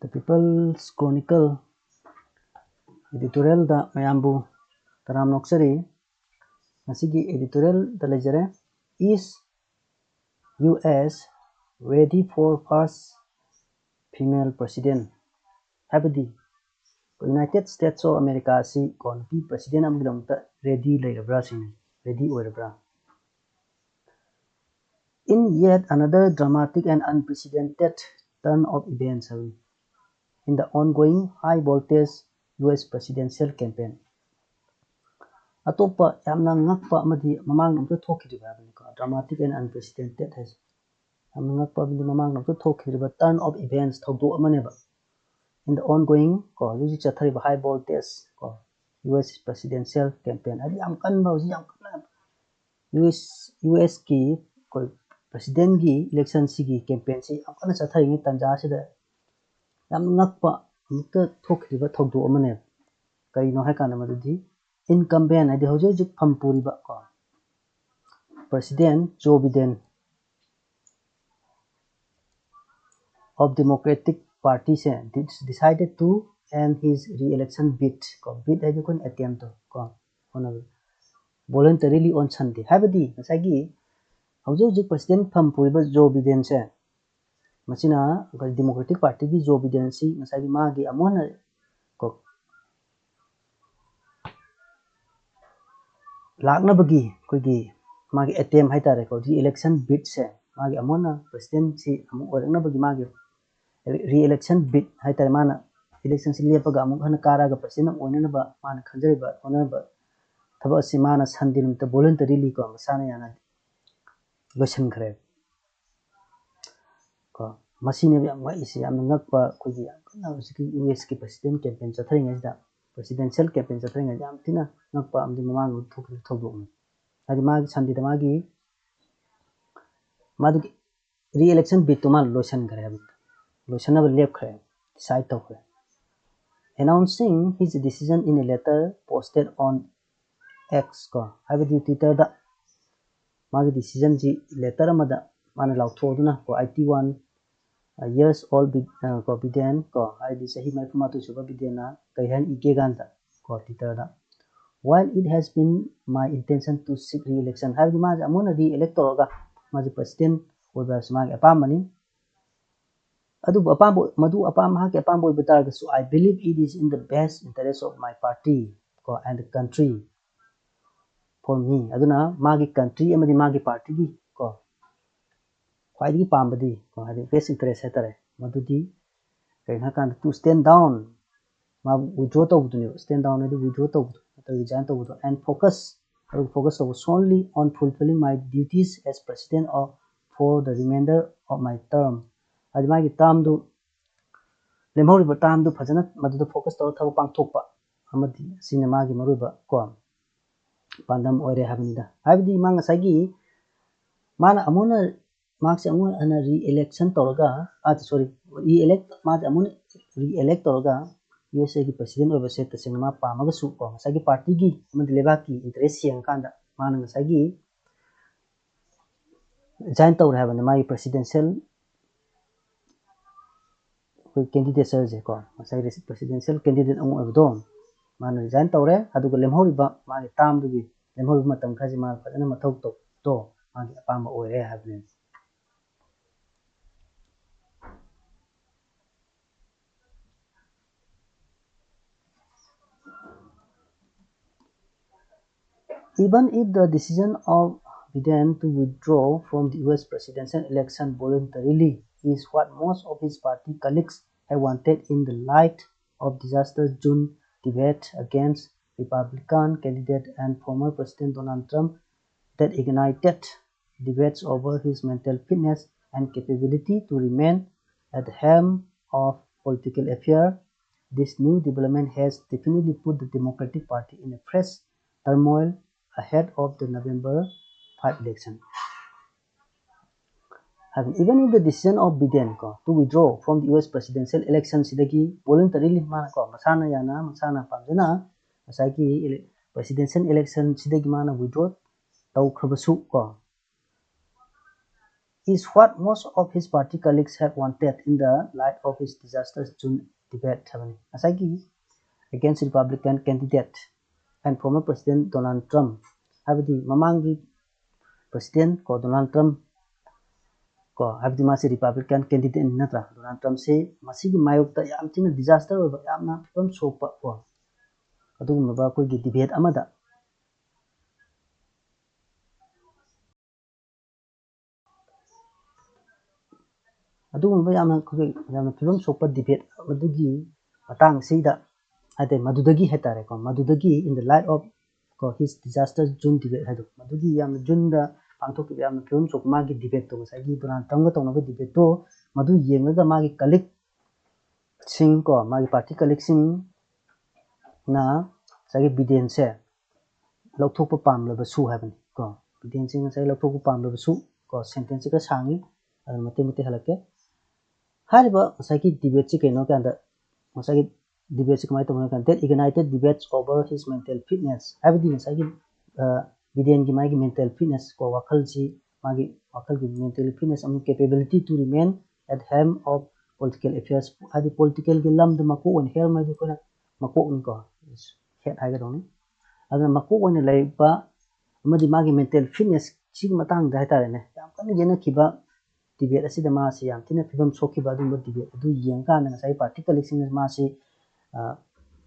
The People's Chronicle Editorial da mayambu taram noksari masigi editorial da lejare is US ready for first female president habdi United States of America si konpi president amgidamta ready leirabra sin ready oirabra. In yet another dramatic and unprecedented turn of events in the ongoing high-voltage US presidential campaign. Atopa yamna ngakpa amadi mamang namtu thokiriba dramatic and unprecedented has yamna ngakpa amadi mamang namtu thokiriba turn of events thokdo amaneba in the ongoing yuji chathariba high-voltage US presidential campaign adi yam kanba uji yam kanna US ki president gi election sigi campaign si yam kanna chathari ngi tanja sida yam ngakpa amta thokiriba thokdo amane kai no hakana madudi incumbent adi hoje pampuriba President Joe Biden of Democratic Party se decided to end his re-election bid bid adi kun attempt voluntarily on Sunday habadi masagi hoje President pampuriba Joe Biden se machina Democratic Party gi Joe Biden si masagi magi amona lakna bagi koigi magi attempt haitare re-election bid se magi amona president si amu orakna bagi magi re-election bid haitare mana election si lepaga amu hana karaga president oinana ba mana khanjariba onana ba thaba si mana sandin ta voluntarily masana yana lotion khare masine bi amwa isi amna ngakpa koigi kana US ki president campaign chathring da presidential campaign chathring jam tina ngakpa amdi mamang thokdo adi magi sandi da magi madu re-election bid to mal lotion khare lotion ab lep khare decide to khare announcing his decision in a letter posted on X habdi Twitter da magi decision ji letter amada mana lauthoduna 81 years old Biden ID sahi maifumatu suba Bidena kaihan igeganda Twitter da while it has been my intention to seek re-election habdi ma amona re-elector ga ma president oiba smag apamani adu apambo madu apam ha ke apambo betar so I believe it is in the best interest of my party and the country for me aduna magi country amadi magi party gi Kwadi pambadi hadi best interest hatare madudi kaina kan to stand down ma withdraw to stand down adi withdraw to resign to and focus solely on fulfilling my duties as president for the remainder of my term adi magi term du lemhori ba term du phajana madu focus to thab pangthokpa amadi sine magi maruba pandam oire habnida habdi mang sagi mana amuna marks amon ana re-election toroga re-elect mas amon re-elect toroga USA ki president oba se tasingma pamaga su sagi party gi amad leba ki interest yang kanda mana sagi join tawre habane mai presidential candidate serge sagi presidential candidate amu abdo mana join tawre aduga lemhori ba magi tam dugi lemhori matam khaji ma fadana mathau to magi apama oire habane Even if the decision of Biden to withdraw from the US presidential election voluntarily is what most of his party colleagues have wanted in the light of disastrous June debate against Republican candidate and former President Donald Trump that ignited debates over his mental fitness and capability to remain at the helm of political affairs, this new development has definitely put the Democratic Party in a fresh turmoil ahead of the November 5 election. Even if the decision of Biden to withdraw from the US presidential election sidagi voluntarily mana masana yana masana pamjana masaki presidential election sidagi mana withdraw taw khabasu is what most of his party colleagues have wanted in the light of his disastrous June debate. Against Republican candidate and former President Donald Trump. Mamangi President ko Donald Trump ko masi Republican candidate natra Donald Trump se masigi mayokta yam tina disaster oiba yamna from sopa ko adugumaba koi gi debate amada adugumaba yamna from sopa debate adugi matang sida ade madudagi hetare ko madudagi in the light of ko his disaster June debate hadu madugi yamna June da pangthok ki yamna from sopa magi debate to masagi Donald Trump ga tonaba debate to madu yengaga magi colleague sing ko magi party colleague sing na sagi Biden se lawthokpa pamlaba su haibani ko Biden sing sai lawthokpa pamlaba su ko sentence ka sangi mate mate halake hariba sagi debate chi keno kanda sagi debate chi kamai tongna kan that ignited debates over his mental fitness habidi sagi Biden gi magi mental fitness ko wakal chi magi wakal gi mental fitness am capability to remain at helm of political affairs hadi political gi lam de mako on her mai ko na mako ni ko head ai ga dong adana mako on lai ba amadi magi mental fitness chi matang da ta ne yam kan yena khiba debate asida ma si yam tina phibam soki ba dum debate adu yang ka na sai particular sing ma si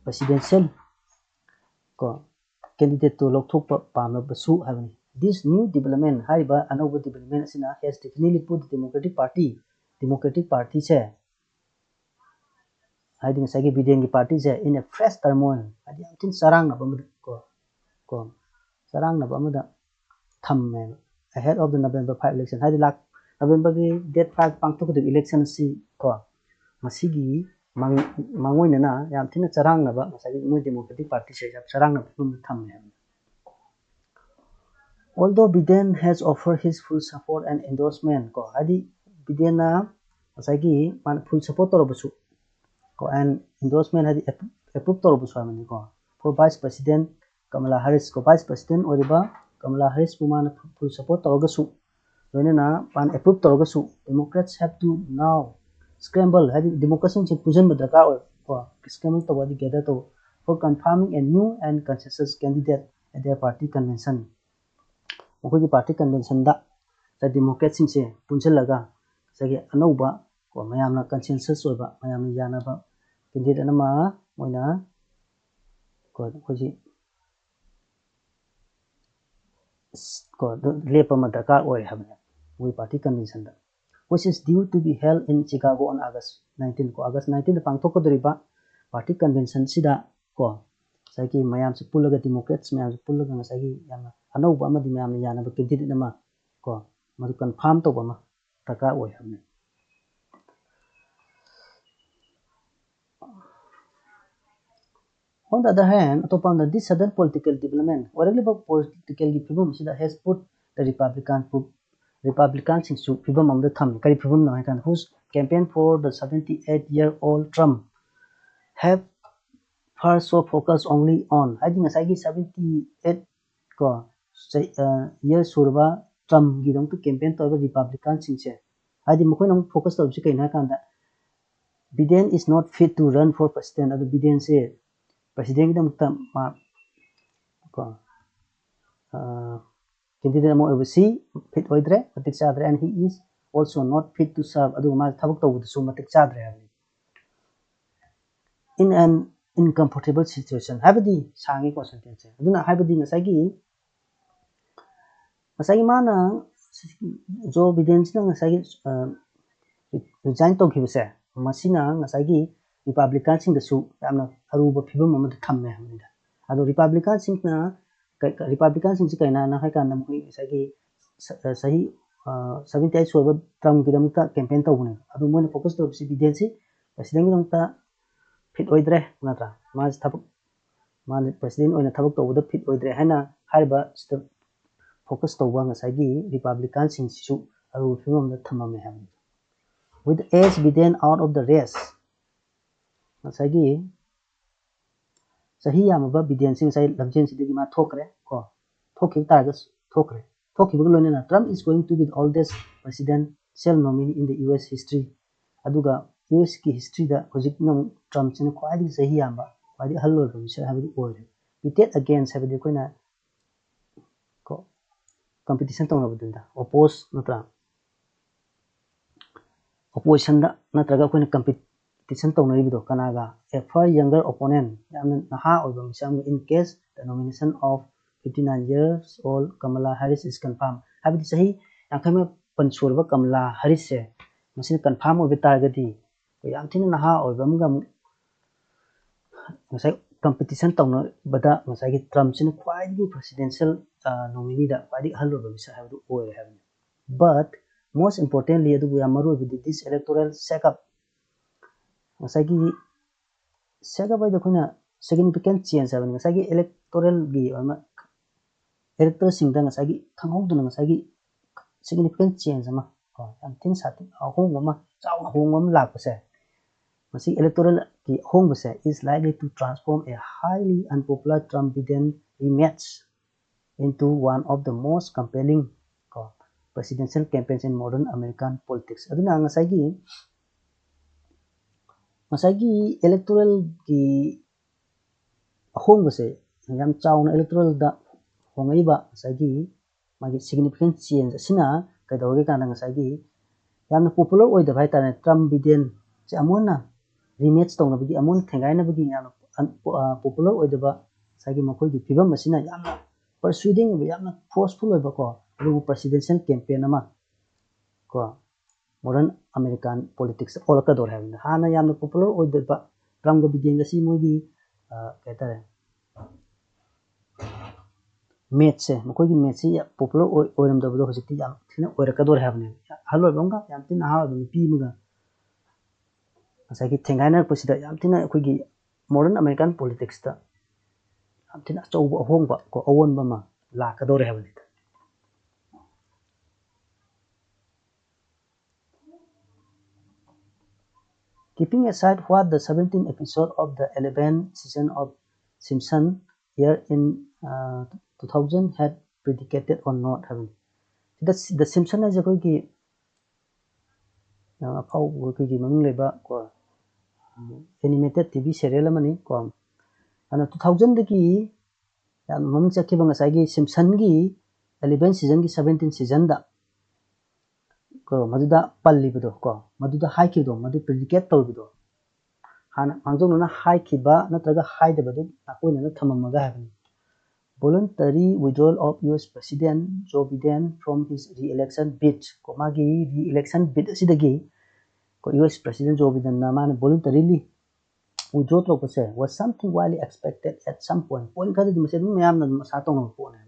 presidential ko candidate to lokthok pamna basu habani this new development haiba anoba development asina has definitely put the democratic party se haiding sagi Biden ki party se in a fresh turmoil adi tin sarang na bam ko sarang na bam da thamme ahead of the November 5 election hadi lak November ki date 5 pangthok the election si ko masigi mangoi na yam tin sarang na ba sagi mo democratic party se sarang na bam thamme although Biden has offered his full support and endorsement ko hadi Biden na sagi man full support to basu ko and endorsement hadi approve to basu amani ko for vice president Kamala Harris ko vice president oriba Kamala Harris puman full support to gasu loina pan approve to gasu Democrats have to now scramble hadi democracy che pujan badaka ko scramble to wadi gather to for confirming a new and consensus candidate at their party convention mukhogi party convention da the Democrats sing se punjalaga sagi anauba ko mayamna consensus oiba mayamna yanaba candidate anama moina ko khoji ko lepa madaka oi habne we party convention da which is due to be held in Chicago on August 19 ko August 19 da pangthok ko doriba party convention sida ko sagi mayam se pulaga Democrats mayam se pulaga sagi yamna anauba amadi mayamna yanaba candidate nama ko madu confirm to bama taka oi habne on the other hand atopam this sudden political development whatever political phibum sida has put the Republicans into phibum am the thumb kari phibum na kan whose campaign for the 78-year-old Trump have first so focus only on I think asagi 78 ko year surba Trump gi dong to campaign to Republicans sing se adi mukoi nang focus to si kaina kan da Biden is not fit to run for president adu Biden se president da mutta ma ko candidate mo oversee fit oidre matik sadre and he is also not fit to serve adu ma thabak to su matik sadre in an uncomfortable situation habadi sangi ko sentence aduna habadi ngasagi mana Joe Biden sina ngasagi resign to khibse masina ngasagi Republican sing da su yamna aruba phibam amad thamme hamida ado Republican sing na Republican sing kaina na hai kan namui ngasagi sahi 78 soba Trump ki damta campaign to bune ado mo focus to Biden si president ki damta fit oidre natra mas thabak man president oina thabak to da fit oidre hana haiba step focus to wa ngasagi Republican sing su aru phibam da thamame ham with age Biden out of the race ngasagi sahi yamaba Biden sing sai lamjen sidigi ma thokre ko thokki targas thokre thokiba loina Trump is going to be the oldest presidential nominee in the US history aduga US ki history da hojik nam Trump sine khwadi sahi yamba khwadi hallo ba misal habidi oire pitted against habidi koina ko competition tong abudunda oppose natra opposition da natraga koina competition tong naribido kanaga a far younger opponent yamna naha oiba misal in case the nomination of 59 years old Kamala Harris is confirmed habidi sahi yakhama pansurba Kamala Harris se masin confirm oiba targadi ko yamthina naha oiba mga ngasai competition tawna bada ngasai gi Trump sin khwaidi presidential nominee da khwaidi hallo ba bisa habdu oire habni but most importantly adu yamaru with this electoral setup ngasai gi setup ai da kuna significant change habni ngasai gi electoral gi ama electoral sing da ngasai gi thangau duna ngasai gi significant change ama yam tin sati ahong ama chaw ahong am lak pase masi electoral ki hong base is likely to transform a highly unpopular Trump Biden rematch into one of the most compelling presidential campaigns in modern American politics aduna ngasai gi electoral ki hong base yam chawna electoral da hongai ba ngasai gi magi significant change sina kaidawge kana ngasai gi yamna popular oida bhai tane Trump Biden se amona rematch tawna bigi amon thengai na bigi yamna popular oida ba sagi makoi gi fibam masina yamna persuading yamna forceful oiba ko ru presidential campaign ama ko modern American politics all ka dor havna hana yamna popular oida ba Trump ga Biden ga si mogi kaitare match se makoi gi match ya popular oiram da bodo hojiti yam thina oira ka dor havne halo bonga yam tin ha ba pi muga asai ki thengaina pusida yam thina khoi gi modern American politics ta yam thina chauba ahongba ko awon ba ma la ka dor havne keeping aside what the 17th episode of the 11th season of Simpson here in 2000 had predicated or not having the Simpson is a ki apau ki maming leba ko animated TV serial amani ko ana 2000 daki yam maming chakhiba ngasai gi Simpson gi 11 season gi 17 season da ko maduda palli bido ko maduda high ki do madu predicate tor bido hana mangjong na high ki ba natraga high da badu akoina na thamamaga havni voluntary withdrawal of US President Joe Biden from his re-election bid ko magi re-election bid asidagi ko US President Joe Biden na man voluntarily withdraw to ko was something widely expected at some point kada di masen mayam na sa tong ko na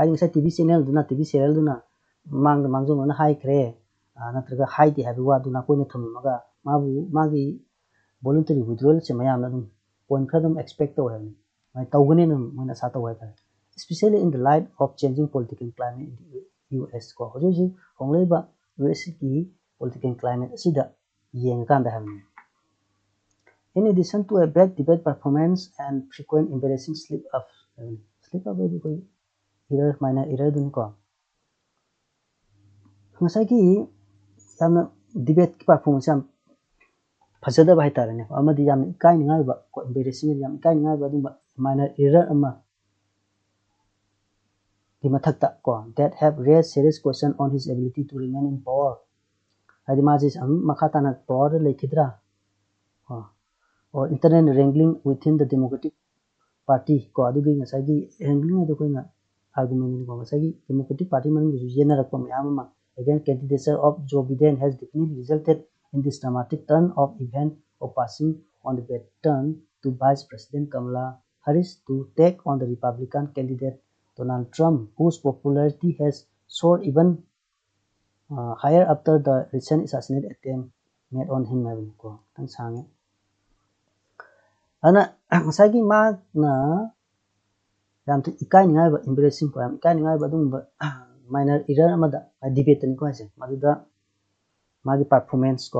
ai sa TV channel duna TV serial duna mangjong na high kre natraga high di habi wa duna ko ne thamamaga mabu magi voluntary withdrawal se mayam na point kadam expect to havni especially in the light of changing political climate in the US ko hoji hongleba US ki political climate asida yeng kan da hamni in addition to a bad debate performance and frequent embarrassing slip up with koi minor error dun ko ngasai ki yamna debate ki performance am fajada bai tarane amadi yamna ikai ningai ba ko embarrassing yam ikai ningai ba dum minor error ama kimathakta ko that have raised serious question on his ability to remain in power hadi majis am makata na power lekidra or internal wrangling within the Democratic Party ko adugi ngasagi wrangling adu koina argument ko ngasagi Democratic Party man ju yenarakpa mayama against candidature of Joe Biden has definitely resulted in this dramatic turn of event of passing on the baton to Vice President Kamala Harris to take on the Republican candidate Donald Trump, whose popularity has soared even higher after the recent assassination attempt made on him. Ana masagi mag na yam tu ikai ningai ba embarrassing ko yam ikai ningai ba dung ba minor error amada debate ni ko ase maduda magi performance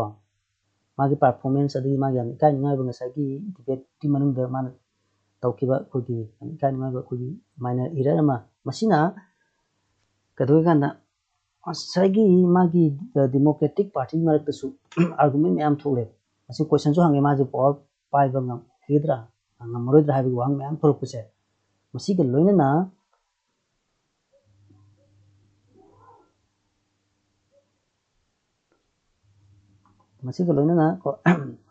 adi magi yam ikai ningai ba ngasagi debate ti manung da man taukiba ko gi ikai ningai ba ko gi minor error ama masina kadoi kana asagi magi Democratic Party marak tasu argument mayam thole asi question so hange maji power pai bangam khidra ngamroi dra habi wang mayam thol puse masi ke loina na masi ke loina na ko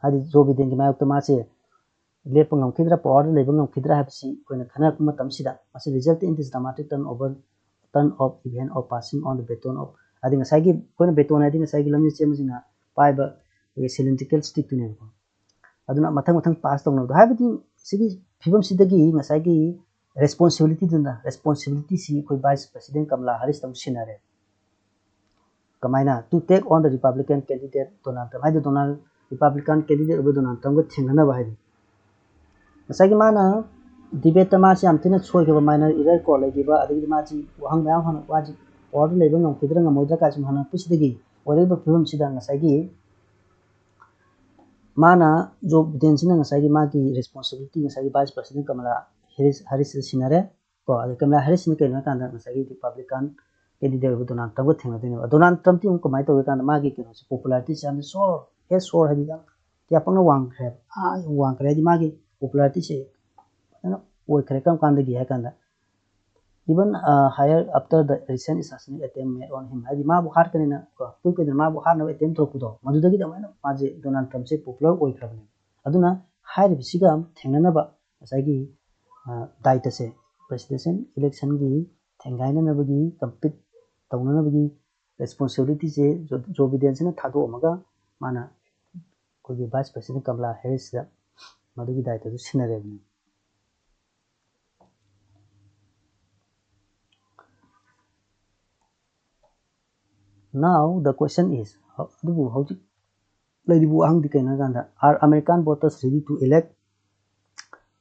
hadi Joe Biden ki mayok tama se lepangam khidra power lebangam khidra habsi koina khana kuma tamsida masi result in this dramatic turn of event of passing on the baton of adi ngasagi koina baton adi ngasagi lamni chemjinga pai ba cylindrical stick tune ko aduna mathang pass tong no habiti sigi phibam sidagi ngasagi responsibility si koi vice president Kamala Harris tam sinare kamaina to take on the Republican candidate Donald Trump hadi Donald Republican candidate obo Donald Trump ko thengna ba hadi ngasagi mana debate ma si amtina choi ke minor error ko legi ba adi ma ji wang ma hon waji order lebang ngam kidra ngam moida ka hana pusidagi ore ba phibam sida ngasagi mana Joe Biden sina ngasagi magi responsibility ngasagi vice president Kamala Harris sinare ko Kamala Harris ni kaina kanda ngasagi Republican candidate Donald Trump ko thengna dine Donald Trump ti ko mai to kanda magi kino popularity sam so hadi ya kya pangna wang kre di magi popularity se no wo kre kam kanda gi ha kanda even higher after the recent assassination attempt made on him hadi ma bu har kanina ko tu ke ma bu har na attempt to kudo madudagi da mana maje Donald Trump se popular oi khabne aduna hairi bisiga thengnana ba asagi daita se presidential election gi thengaina na bagi compete tawnana bagi responsibility se Joe Biden se na thado amaga mana ko gi vice president Kamala Harris da madugi daita du sinare ni now the question is lady bu ang di kaina ganda are American voters ready to elect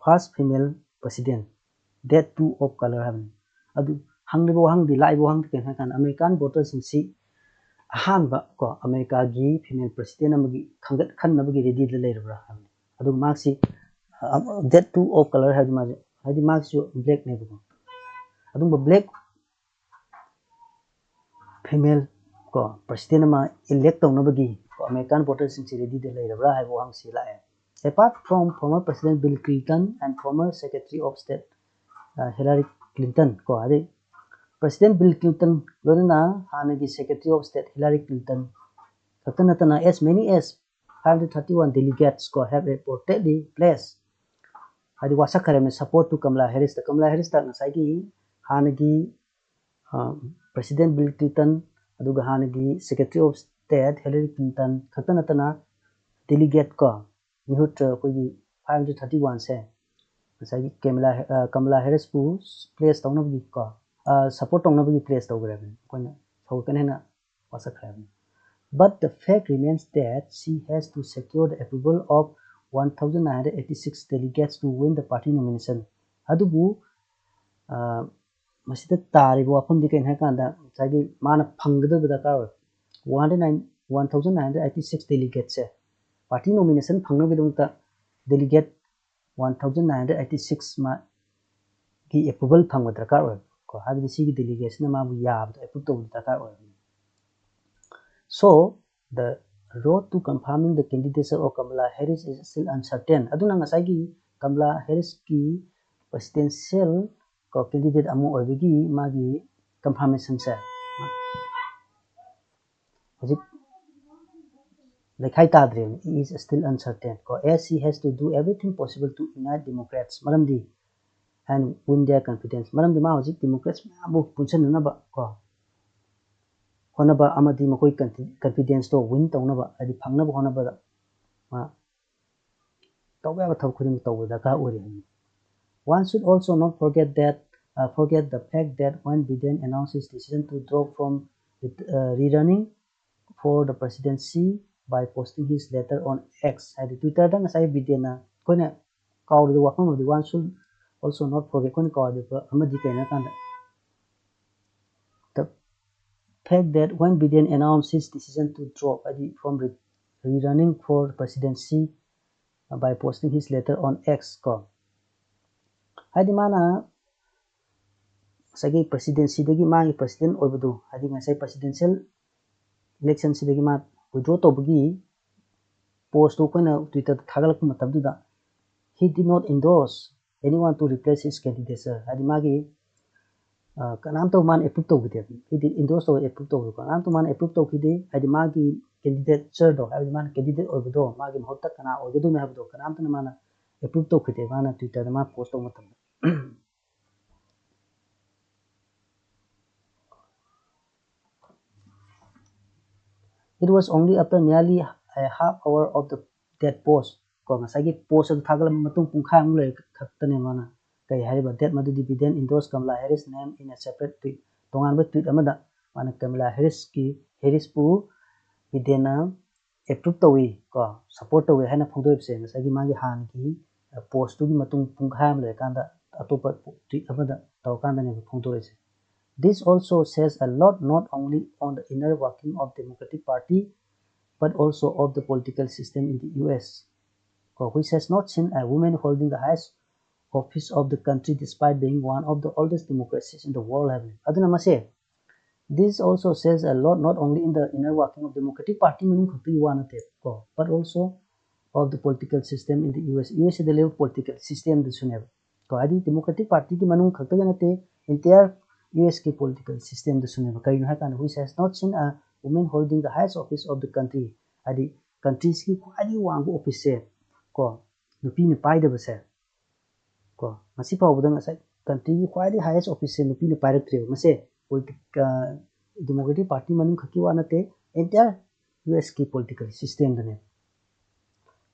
first female president that too of color have adu hang bo hang di lai bo hang kaina kan American voters si ahan ba ko America gi female president amagi khangat khan nabagi ready le leirabra adu mark si that too of color have ma hadi mark si black ne bo adu black female ko president ma elect tawnabagi ko American voters si ready de leirabra hai bo hang si la apart from former President Bill Clinton and former Secretary of State Hillary Clinton ko ade President Bill Clinton lorna hanagi Secretary of State Hillary Clinton katanatana as many as 531 delegates ko have reportedly placed adi wasakhare support to Kamala Harris ta ngasagi hanagi President Bill Clinton aduga hanagi Secretary of State Hillary Clinton katanatana delegate ko mihut ko 531 se ngasagi Kamala Harris pu place tawnabagi ko support tawnabagi place tawgrabin koina thawkanena wasakhare but the fact remains that she has to secure the approval of 1986 delegates to win the party nomination adubu masida taribo wafam di kaina kanda sagi mana phangda bada ka 1986 delegates se party nomination phangna bidungta delegate 1986 ma ki approval phangwa dakar oi ko habidi sigi delegation ma bu yab approve to dakar oi so the road to confirming the candidacy of Kamala Harris is still uncertain aduna ngasagi Kamala Harris ki presidential ko candidate amu oibigi magi confirmation se hojik lekhai tadre is still uncertain ko as he has to do everything possible to unite Democrats maramdi and win their confidence maramdi ma hojik Democrats abu punsanna ba ko honaba amadi makoi confidence to win tawnaba adi phangnaba honaba ma tawba thab khuding tawda ka ori one should also not forget the fact that when Biden announced his decision to drop from rerunning for the presidency by posting his letter on X adi Twitter dang sai Biden na koina kawdu wafam of the one should also not forget koina kawdu amadi kaina kanda the fact that when Biden announced his decision to drop from rerunning for presidency by posting his letter on X ko hadi mana sagi presidency dagi ma president oibadu hadi ngasai presidential election sidagi ma withdraw to bagi post to koina Twitter thagalak matamduda he did not endorse anyone to replace his candidature hadi magi kanam to man approve to gide he did endorse to approve to kanam to man approve to gide hadi magi candidature do hadi man candidate oibado magi mahutta kana oigadu na habdo kanam to mana approve to gide mana Twitter ma post to matam It was only after nearly a half hour of that post ko ngasagi post ang thagal matung pungkha ang le khaktane mana kai hariba that madudi biden endorse Kamala Harris name in a separate tweet tongan ba tweet amada mana Kamala Harris pu bidena approve tawi ko support tawi hana phongdoi se ngasagi magi han ki post tu matung pungkha ang le kanda atopa tweet amada taw kanda ne phongdoi se. This also says a lot not only on the inner working of the Democratic Party but also of the political system in the US, which has not seen a woman holding the highest office of the country despite being one of the oldest democracies in the world. This also says a lot not only in the inner working of the Democratic Party but also of the political system in the US. US is the level political system the sunab. Democratic Party ki manung entire US ki political system the sunab. Which has not seen a woman holding the highest office of the country. Adi countries ki kwadi wang office se ko nupi ni pai da base ko masi pa budang asai country ki kwadi highest office se nupi ni pai raktre mase political Democratic Party manung khaki wa nate entire US ki political system dane.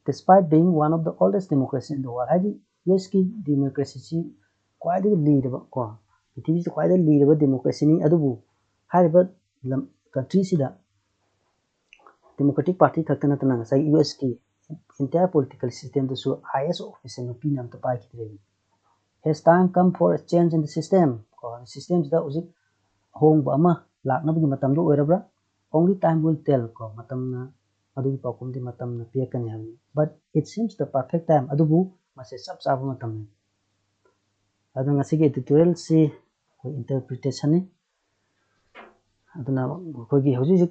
Despite being one of the oldest democracies in the world, hadi US ki democracy si kwadi lead ko pithibis kwadi lead democracy ni adubu hariba country sida Democratic Party khakana tana sai US ki entire political system the so highest office in opinion to pai kidre. Has time come for a change in the system? Systems da uzik hong ba ma lakna bi matam do oirabra only time will tell ko matam na adu pakum di matam na piakan ya but it seems the perfect time adubu mase sab sab matam ne adu ngasi ge tutorial si ko interpretation ni aduna ko gi hoji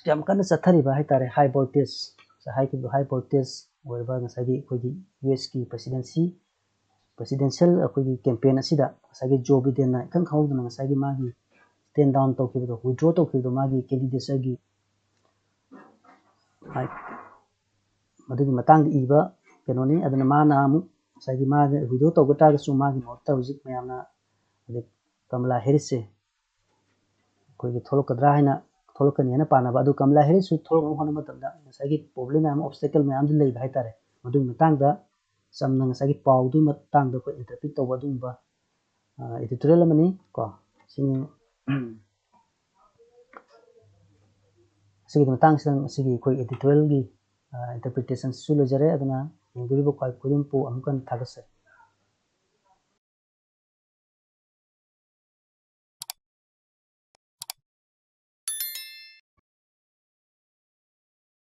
kam kana sathari ba haitare high voltage high voltage oirba ngasagi ko gi US ki presidential akogi campaign asida ngasagi Joe Biden na kan khawduna ngasagi magi stand down to kido withdraw to kido magi candidature gi madugi matang iba kenoni aduna mana amu ngasagi magi withdraw to gota su magi motta hujik mayamna ade Kamala Harris se kogi tholokadra haina tholokani na pana ba adu Kamala Harris su tholok hona matamda ngasagi problem am obstacle mayam di lei bhai tare madung matang da samna ngasagi paw du matang da ko interpret to badung ba editorial mani ko sini sigi matang sigi ko editorial gi interpretation su lo jare aduna nguri bo kai kulim pu amkan thagase